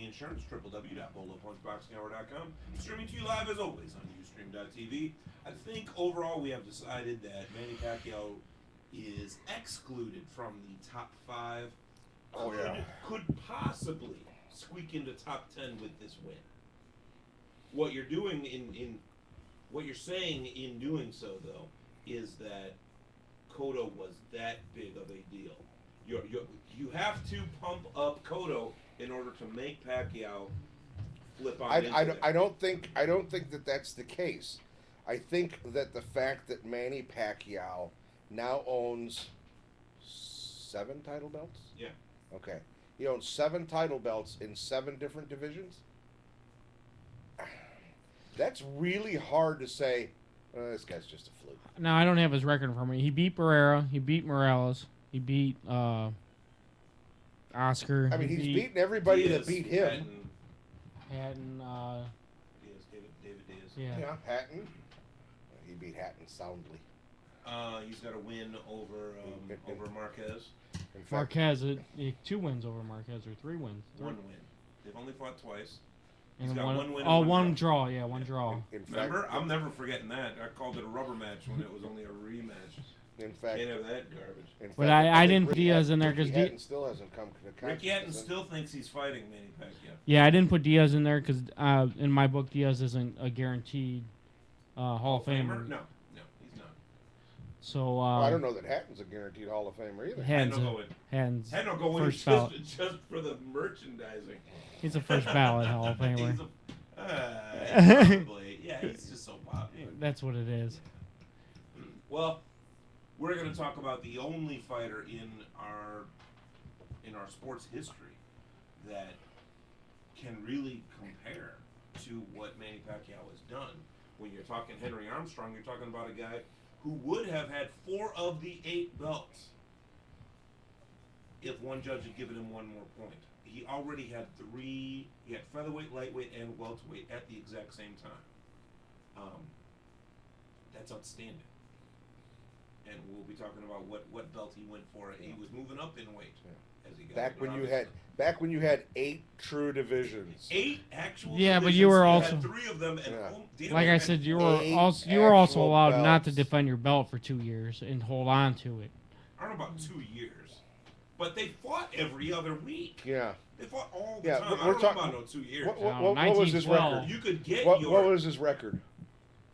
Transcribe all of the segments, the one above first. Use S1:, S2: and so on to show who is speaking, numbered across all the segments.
S1: insurance, www.bolopunchboxinghour.com. Streaming to you live as always on Ustream.tv. I think overall we have decided that Manny Pacquiao is excluded from the top 5.
S2: Oh, yeah.
S1: Could possibly squeak into top 10 with this win. What you're doing what you're saying in doing so, though, is that Cotto was that big of a deal. You have to pump up Cotto in order to make Pacquiao flip on.
S2: I don't think that that's the case. I think that the fact that Manny Pacquiao now owns 7 title belts.
S1: Yeah.
S2: Okay. He owns 7 title belts in 7 different divisions. That's really hard to say. This guy's just a fluke.
S3: No, I don't have his record in front of me. He beat Barrera. He beat Morales. He beat Oscar.
S2: I mean, he's beaten everybody that beat him.
S3: Hatton.
S1: David Diaz.
S3: Yeah.
S2: Hatton. He beat Hatton soundly.
S1: He's got a win over Marquez.
S2: In fact,
S3: Marquez, 2 wins over Marquez, or 3 wins.
S1: 1 win. They've only fought twice.
S3: And
S1: He's got one win.
S3: Oh,
S1: and
S3: one draw. Yeah, one draw.
S1: Remember? I'm never forgetting that. I called it a rubber match when it was only a rematch.
S2: In fact,
S1: Can't have that garbage.
S3: But I didn't put Diaz in there because
S2: Hatton still hasn't come to
S1: Ricky Hatton still thinks he's fighting Manny Pacquiao.
S3: Yeah, I didn't put Diaz in there because in my book Diaz isn't a guaranteed Hall of Famer.
S1: No, he's not.
S3: So
S2: well, I don't know that Hatton's a guaranteed Hall of Famer either.
S3: Hatton's
S1: Hatton will go in
S3: first ballot.
S1: just for the merchandising.
S3: He's a first ballot Hall of Famer.
S1: Probably. Yeah, he's just so popular.
S3: That's what it is.
S1: Well, we're going to talk about the only fighter in our sports history that can really compare to what Manny Pacquiao has done. When you're talking Henry Armstrong, you're talking about a guy who would have had 4 of the 8 belts if one judge had given him 1 more point. He already had 3. He had featherweight, lightweight, and welterweight at the exact same time. That's outstanding. And we'll be talking about what belt he went for. He was moving up in weight as he got
S2: back when you had 8 true divisions.
S1: 8 actual.
S3: Yeah,
S1: divisions.
S3: but you were
S1: He
S3: also
S1: had 3 of them. And
S3: like I said, you were also allowed not to defend your belt for 2 years and hold on to it.
S1: I don't know about 2 years, but they fought every other week.
S2: Yeah.
S1: They fought all the
S2: Yeah,
S1: time. I
S2: we're
S1: don't know about no 2 years.
S2: What was his record?
S1: You could get
S2: what was his record?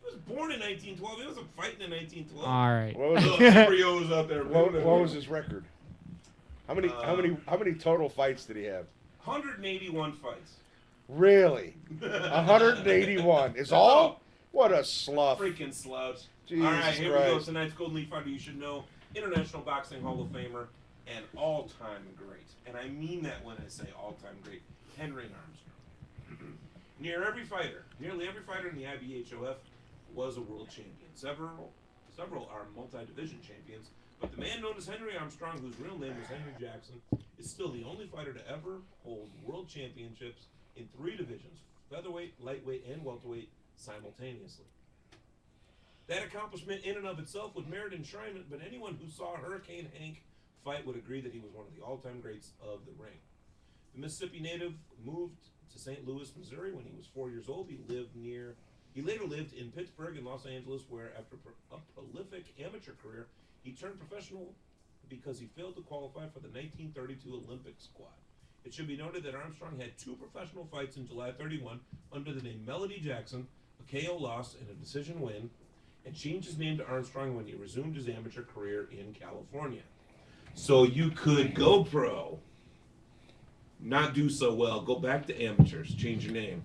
S1: He was born in 1912. He wasn't fighting in 1912.
S3: All right.
S2: What was
S1: embryos out there.
S2: What was his record? How many total fights did he have?
S1: 181 fights.
S2: Really? 181 is all? What a slough!
S1: Freaking slouch.
S2: Jesus
S1: all right, here
S2: Christ.
S1: we go. Tonight's Golden Leaf Fighter you should know. International Boxing Hall of Famer and all-time great. And I mean that when I say all-time great. Henry Armstrong. Nearly every fighter in the IBHOF was a world champion. Several are multi-division champions. But the man known as Henry Armstrong, whose real name was Henry Jackson, is still the only fighter to ever hold world championships in 3 divisions, featherweight, lightweight, and welterweight, simultaneously. That accomplishment in and of itself would merit enshrinement, but anyone who saw Hurricane Hank fight would agree that he was one of the all-time greats of the ring. The Mississippi native moved to St. Louis, Missouri when he was 4 years old. He later lived in Pittsburgh and Los Angeles, where after a prolific amateur career, he turned professional because he failed to qualify for the 1932 Olympic squad. It should be noted that Armstrong had 2 professional fights in July 31 under the name Melody Jackson, a KO loss and a decision win, and changed his name to Armstrong when he resumed his amateur career in California. So you could go pro, not do so well, go back to amateurs, change your name,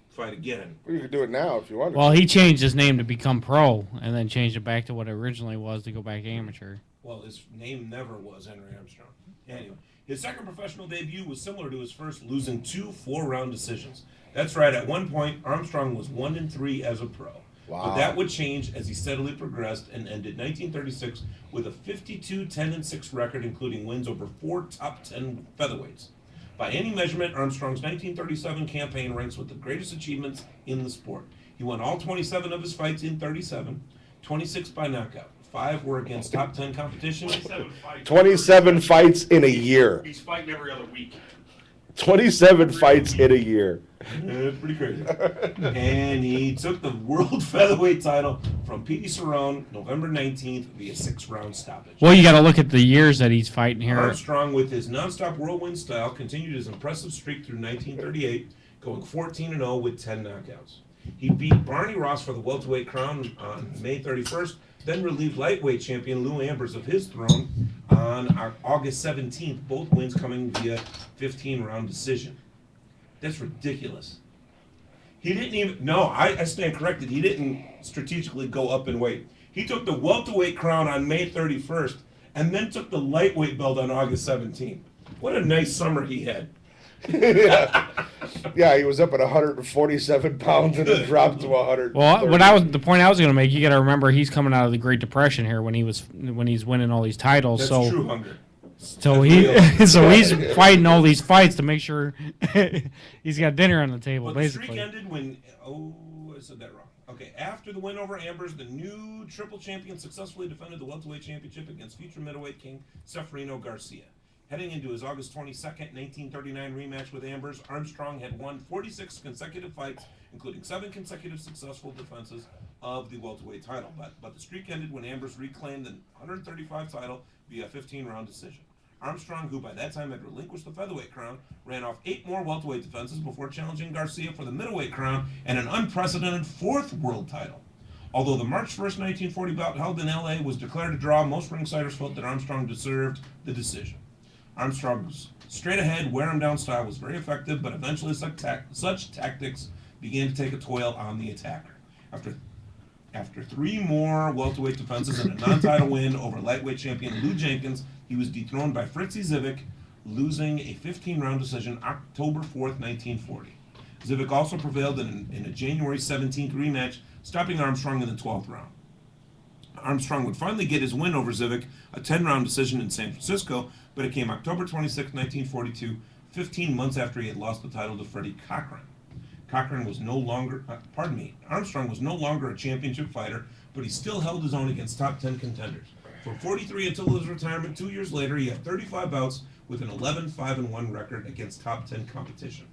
S1: fight again.
S2: Well, you could do it now if you wanted.
S3: Well, he changed his name to become pro, and then changed it back to what it originally was to go back amateur.
S1: Well, his name never was Henry Armstrong. Anyway, his second professional debut was similar to his first, losing 2 4-round decisions. That's right, at one point, Armstrong was 1-3 as a pro.
S2: Wow.
S1: But that would change as he steadily progressed and ended 1936 with a 52-10-6 record, including wins over 4 top 10 featherweights. By any measurement, Armstrong's 1937 campaign ranks with the greatest achievements in the sport. He won all 27 of his fights in 37, 26 by knockout. 5 were against top 10 competition.
S2: 27 fights in a year.
S4: He's fighting every other week.
S2: 27 fights in a year.
S1: It's pretty crazy. And he took the world featherweight title from Petey Cerrone November 19th via 6-round stoppage.
S3: Well, you got to look at the years that he's fighting here.
S1: Armstrong, with his nonstop whirlwind style, continued his impressive streak through 1938, going 14-0 with 10 knockouts. He beat Barney Ross for the welterweight crown on May 31st, then relieved lightweight champion Lou Ambers of his throne on August 17th, both wins coming via 15-round decision. That's ridiculous. He didn't even, no, I stand corrected. He didn't strategically go up in weight. He took the welterweight crown on May 31st and then took the lightweight belt on August 17th. What a nice summer he had.
S2: Yeah, he was up at 147 pounds and then dropped to 100.
S3: Well, the point I was going to make, you got to remember he's coming out of the Great Depression here when he's winning all these titles.
S1: That's true hunger.
S3: So he's fighting all these fights to make sure he's got dinner on the table.
S1: Well,
S3: basically,
S1: the streak ended when I said that wrong. Okay, after the win over Ambers, the new triple champion successfully defended the welterweight championship against future middleweight king Seferino Garcia. Heading into his August 22nd, 1939 rematch with Ambers, Armstrong had won 46 consecutive fights, including 7 consecutive successful defenses of the welterweight title. But the streak ended when Ambers reclaimed the 135 title via 15-round decision. Armstrong, who by that time had relinquished the featherweight crown, ran off 8 more welterweight defenses before challenging Garcia for the middleweight crown and an unprecedented 4th world title. Although the March 1st, 1940 bout held in L.A. was declared a draw, most ringsiders felt that Armstrong deserved the decision. Armstrong's straight-ahead, wear-him-down style was very effective, but eventually such tactics began to take a toll on the attacker. After 3 more welterweight defenses and a non-title win over lightweight champion Lou Jenkins, he was dethroned by Fritzy Zivic, losing a 15-round decision October 4th, 1940. Zivic also prevailed in a January 17th rematch, stopping Armstrong in the 12th round. Armstrong would finally get his win over Zivic, a 10-round decision in San Francisco, but it came October 26, 1942, 15 months after he had lost the title to Freddie Cochran. Armstrong was no longer a championship fighter, but he still held his own against top 10 contenders. From 43 until his retirement 2 years later, he had 35 bouts with an 11-5-1 record against top 10 competition.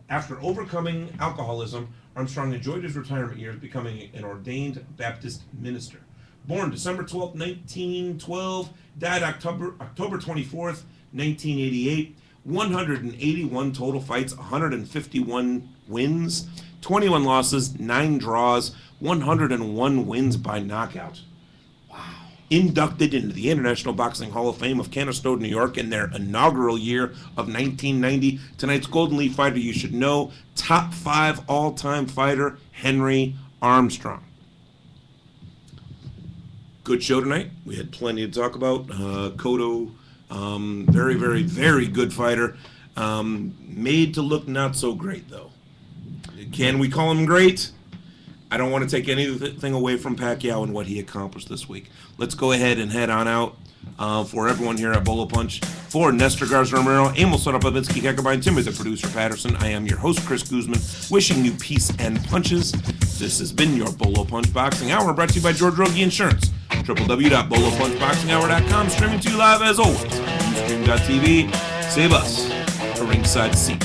S1: After overcoming alcoholism, Armstrong enjoyed his retirement years, becoming an ordained Baptist minister. Born December 12, 1912, died October 24th, 1988. 181 total fights, 151 wins, 21 losses, 9 draws, 101 wins by knockout. Wow. Inducted into the International Boxing Hall of Fame of Canastota, New York in their inaugural year of 1990. Tonight's Golden Leaf fighter you should know, top 5 all-time fighter, Henry Armstrong. Good show tonight. We had plenty to talk about. Cotto, very, very, very good fighter. Made to look not so great, though. Can we call him great? I don't want to take anything away from Pacquiao and what he accomplished this week. Let's go ahead and head on out. For everyone here at Bolo Punch, for Nestor Garza Romero, Emil Sotopavinsky, Kekabine, Timmy the producer Patterson, I am your host Chris Guzman, wishing you peace and punches. This has been your Bolo Punch Boxing Hour, brought to you by George Rogie Insurance. www.bolopunchboxinghour.com, streaming to you live as always on Ustream.tv. Save us a ringside seat.